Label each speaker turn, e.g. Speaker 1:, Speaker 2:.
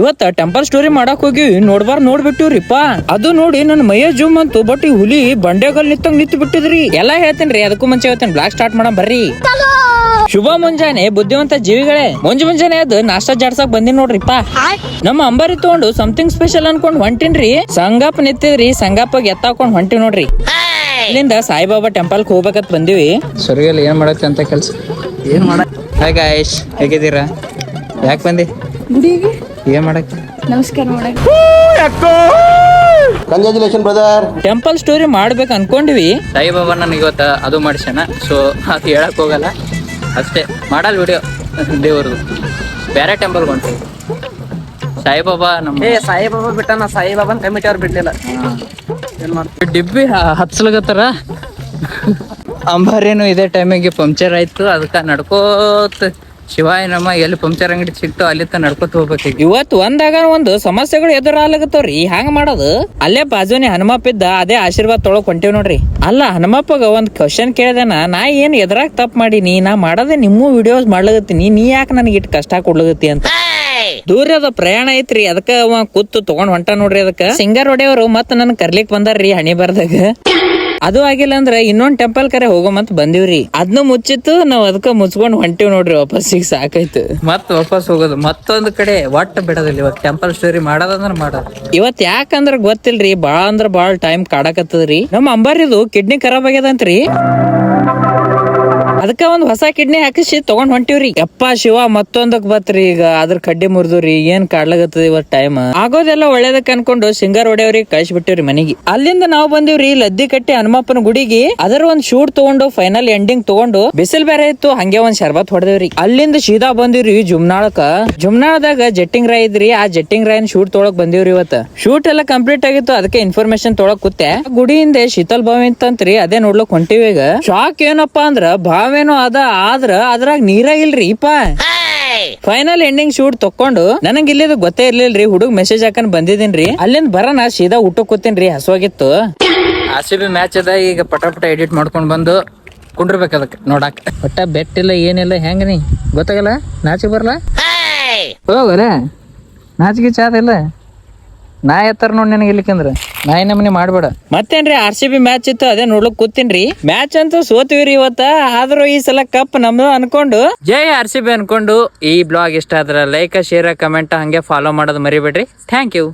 Speaker 1: ಇವತ್ತ temple story ಮಾಡಕ್ ಹೋಗಿ ನೋಡ್ಬಿಟ್ಟಿವ್ರಿಪ್ಪ. ಅದು ನೋಡಿ ನನ್ ಮೈಯ ಜೂಮ್ ಅಂತು. ಬಟ್ ಈ ಹುಲಿ ಬಂಡೆಗಲ್ ನಿಂತು ಬಿಟ್ಟಿದ್ರಿ. ಎಲ್ಲಾ ಹೇಳ್ತೇನ್ರಿ, ಅದಕ್ಕೂ ಮುಂಚೆ ಹೇಳ್ತೇನೆ, ಬ್ಲಾಕ್ ಸ್ಟಾರ್ಟ್ ಮಾಡಮ್ ಬರ್ರಿ. ಶುಭ ಮುಂಜಾನೆ ಬುದ್ಧಿವಂತ ಜೀವಿಗಳೇ. ಮುಂಜಾನೆ ಅದು ನಾಷ್ಟಾ ಜಾಡ್ಸಕ್ ಬಂದಿನ್ ನೋಡ್ರಿಪ್ಪ. ನಮ್ಮ ಅಂಬಾರಿ ತಗೊಂಡು ಸಮಥಿಂಗ್ ಸ್ಪೆಷಲ್ ಅನ್ಕೊಂಡ್ ಹೊಂಟಿನ್ರಿ. ಸಂಗಪ್ಪ ನಿಂತಿದ್ರಿ, ಸಂಗಪ್ಪ ಎತ್ತಾಕೊಂಡ್ ಹೊಂಟಿವ್ ನೋಡ್ರಿ. ಇಲ್ಲಿಂದ ಸಾಯಿಬಾಬಾ ಟೆಂಪಲ್ ಹೋಗ್ಬೇಕಂತ ಬಂದಿವಿ. ಸರಿಯಲ್ಲಿ ಏನ್ ಮಾಡತ್ತೆ ಅಂತ ಕೆಲ್ಸ ಏನ್ ಮಾಡ. ಹಾಯ್ ಗಾಯ್ಸ್, ಹೇಗಿದ್ದೀರಾ? ಯಾಕೆ ಬಂದಿ?
Speaker 2: ಗುಡಿಗೆ
Speaker 1: ಏನ್ ಮಾಡಕ್ಕೆ?
Speaker 2: ನಮಸ್ಕಾರ ಮಾಡಕ್ಕೆ.
Speaker 3: Congratulation brother.
Speaker 1: ಟೆಂಪಲ್ ಸ್ಟೋರಿ ಮಾಡ್ಬೇಕು ಅನ್ಕೊಂಡಿವಿ. ಸಾಯಿಬಾಬಾ ನನಗೆ ಇವತ್ತ ಅದು ಮಾಡಿಸ್ಯಾನ. ಸೊ ಅದು ಹೇಳಕ್ ಹೋಗಲ್ಲ, ಅಷ್ಟೇ ಮಾಡಲ್ ವಿಡಿಯೋ. ದೇವ್ರದು ಬೇರೆ ಟೆಂಪಲ್ ಹೊಂಟಿವಿ. ಸಾಯಿಬಾಬಾ ನಮ್ಮ
Speaker 4: ಸಾಯಿಬಾಬಾ ಬಿಟ್ಟ ಸಾಯಿಬಾಬಾನ್ ಕಮಿಟಿ ಅವ್ರು ಬಿಟ್ಟಿಲ್ಲ. ಏನ್ ಮಾಡ್ತೀವಿ,
Speaker 1: ಡಿಬ್ಬಿ ಹತ್ಸ್ಲಗತ್ತಾರ. ಅಂಬಾರೇನು ಇದೇ ಟೈಮಿಗೆ ಪಂಕ್ಚರ್ ಆಯ್ತು. ಅದಕ್ಕೆ ನಡ್ಕೋತ ಶಿವಾಯ ನಮ್ಮ ಎಲ್ಲಿ ಪಂಕ್ಚರ್ ಅಂಗಡಿ ಸಿಕ್ತು ಅಲ್ಲಿ ನಡ್ಕೋತ ಹೋಗ್ಬೇಕು. ಇವತ್ತು ಒಂದು ಸಮಸ್ಯೆಗಳು ಎದುರಾಗ್ಲಗತ್ತವ್ರಿ. ಹ್ಯಾಂಗ ಮಾಡೋದು? ಅಲ್ಲೇ ಬಾಜುನಿ ಹನುಮಪ್ಪ ಇದ್ದ, ಅದೇ ಆಶೀರ್ವಾದ ತೊಳಕ್ ಹೊಂಟೇವ್ ನೋಡ್ರಿ. ಅಲ್ಲ, ಹನುಮಪ್ಪಗ ಒಂದ್ ಕ್ವಶನ್ ಕೇಳಿದನ, ನಾ ಏನ್ ಎದ್ರಾಗ ತಪ್ಪು ಮಾಡೀನಿ? ನಾ ಮಾಡದೆ ನಿಮ್ಮ ವಿಡಿಯೋಸ್ ಮಾಡ್ಲಗತ್ತೀನಿ, ನೀ ಯಾಕೆ ನನಗೆ ಇಟ್ಟು ಕಷ್ಟ ಕೊಡ್ಲಗತ್ತಿ ಅಂತ. ದೂರದ ಪ್ರಯಾಣ ಐತ್ರಿ, ಅದಕ್ಕ ಅವ ಕೂತು ತಗೊಂಡ್ ಹೊಂಟ ನೋಡ್ರಿ. ಅದಕ್ಕ ಸಿಂಗರ್ ಹೊಡೆಯವರು ಮತ್ ನನ್ ಕರ್ಲಿಕ್ ಬಂದಾರ್ರಿ ಹಣಿ ಬರ್ದಾಗ. ಅದು ಆಗಿಲ್ಲ ಅಂದ್ರ ಇನ್ನೊಂದ್ ಟೆಂಪಲ್ ಕರೆ ಹೋಗೋಮಂತ ಬಂದಿವ್ರಿ. ಅದ್ನು ಮುಚ್ಚಿತ್ತು, ನಾವ್ ಅದಕ್ಕ ಮುಚ್ಕೊಂಡ್ ಹೊಂಟಿವ್ ನೋಡ್ರಿ. ವಾಪಸ್ಸಿಗೆ ಸಾಕಾಯ್ತು. ಮತ್ ವಾಪಸ್ ಹೋಗೋದು ಮತ್ತೊಂದ್ ಕಡೆ ಒಟ್ಟ ಬಿಡೋದಿಲ್ಲ. ಇವತ್ ಟೆಂಪಲ್ ಸ್ಟೋರಿ ಮಾಡೋದಂದ್ರ ಮಾಡೋದು. ಇವತ್ ಯಾಕಂದ್ರ ಗೊತ್ತಿಲ್ರಿ, ಬಾಳ ಅಂದ್ರ ಬಾಳ ಟೈಮ್ ಕಾಡಕತ್ತದ್ರಿ. ನಮ್ಮ ಅಂಬಾರಿದು ಕಿಡ್ನಿ ಖರಾಬ್ ಆಗ್ಯದಂತ್ರಿ. ಅದಕ್ಕ ಒಂದ್ ಹೊಸ ಕಿಡ್ನಿ ಹಾಕಿಸಿ ತಗೊಂಡ್ ಹೊಂಟಿವ್ರಿ. ಯಪ್ಪಾ ಶಿವ, ಮತ್ತೊಂದಕ್ ಬತ್ರಿ. ಈಗ ಅದ್ರ ಕಡ್ಡಿ ಮುರಿದ್ರಿ. ಏನ್ ಕಾಡ್ಲಾಗತ್ತದ ಇವತ್ ಟೈಮ್. ಆಗೋದೆಲ್ಲ ಒಳ್ಳೇದಕ್ ಅನ್ಕೊಂಡು ಸಿಂಗರ್ ಹೊಡೆಯವ್ರಿಗೆ ಕಳ್ಸಿಬಿಟ್ಟಿವ್ರಿ ಮನಿಗೆ. ಅಲ್ಲಿಂದ ನಾವ್ ಬಂದಿವ್ರಿ ಲದ್ದಿ ಕಟ್ಟಿ ಹನುಮಪ್ಪನ ಗುಡಿಗೆ. ಅದರ ಒಂದ್ ಶೂಟ್ ತಗೊಂಡು ಫೈನಲ್ ಎಂಡಿಂಗ್ ತಗೊಂಡು, ಬಿಸಿಲ್ ಬೇರೆ ಇತ್ತು, ಹಂಗೆ ಒಂದ್ ಶರ್ಬತ್ ಹೊಡೆದೇವ್ರಿ. ಅಲ್ಲಿಂದ ಸೀದಾ ಬಂದಿವ್ರಿ ಜುಮ್ನಾಳಕ್ಕ. ಜುಮ್ನಾಳದಾಗ ಜೆಟ್ಟಿಂಗ್ ರಾಯ್ ಇದ್ರಿ. ಆ ಜೆಟ್ಟಿಂಗ್ ರಾಯನ್ ಶೂಟ್ ತೊಳಕ್ ಬಂದಿವ್ರಿ. ಇವತ್ತ ಶೂಟ್ ಎಲ್ಲ ಕಂಪ್ಲೀಟ್ ಆಗಿತ್ತು. ಅದಕ್ಕೆ ಇನ್ಫಾರ್ಮೇಶನ್ ತೊಳಕ್ ಕೂತೆ. ಗುಡಿಯಿಂದ ಶೀತಲ್ ಬಾವಿ ಅಂತಂತ್ರಿ, ಅದೇ ನೋಡ್ಲಕ್ ಹೊಂಟಿವಿ. ಈಗ ಶಾಕ್ ಏನಪ್ಪಾ ಅಂದ್ರ, ಬಾವೇನೋ ಆದ್ರ ಅದ್ರಾಗ ನೀರ ಇಲ್ರಿ ಇಪ್ಪ. ಫೈನಲ್ ಎಂಡಿಂಗ್ ಶೂಟ್ ತಕೊಂಡು ನನಗ್ ಇಲ್ಲಿದ್ ಗೊತ್ತೇ ಇರ್ಲಿಲ್ರಿ. ಹುಡುಗ್ ಮೆಸೇಜ್ ಹಾಕಂಡ್ ಬಂದಿದ್ದೀನ್ರಿ. ಅಲ್ಲಿಂದ ಬರೋಣ ಸೀದಾ ಊಟಕ್ ಕೂತೀನ್ರಿ, ಹಸುವಾಗಿತ್ತು. RCB ಮ್ಯಾಚ್ ಅದ. ಈಗ ಪಟ ಎಡಿಟ್ ಮಾಡ್ಕೊಂಡ್ ಬಂದು ಕುಂಡಿರ್ಬೇಕು ಅದಕ್ಕೆ ನೋಡಾಕ್. ಒಟ್ಟ ಬೆಟ್ಟಿಲ್ಲ ಏನಿಲ್ಲ. ಹೆಂಗ ನೀ ಗೊತ್ತಾಗಲ್ಲ? ನಾಚಿಗೆ ಬರ್ಲಾ? ಹೋಗಲ್ಲ, ನಾಚಿಗೆ ಚಾದಿಲ್ಲ. ನಾ ಎತ್ತಾರ ನೋಡ್ ನಿನಗೆ ಇಲ್ಲಿಕಂದ್ರ ನಾಯಿ ನಮನಿ ಮಾಡ್ಬೇಡ. ಮತ್ತೇನ್ರಿ RCB ಮ್ಯಾಚ್ ಇತ್ತು, ಅದೇ ನೋಡ್ಲಕ್ ಕೂತೀನ್ರಿ. ಮ್ಯಾಚ್ ಅಂತೂ ಸೋತಿವ್ರಿ ಇವತ್ತ. ಆದ್ರೂ ಈ ಸಲ ಕಪ್ ನಮ್ದು ಅನ್ಕೊಂಡು ಜೈ RCB ಅನ್ಕೊಂಡು. ಈ ಬ್ಲಾಗ್ ಇಷ್ಟ ಆದ್ರ ಲೈಕ್, ಶೇರ್, ಕಮೆಂಟ್, ಹಂಗೆ ಫಾಲೋ ಮಾಡೋದು ಮರಿಬೇಡ್ರಿ. Thank you.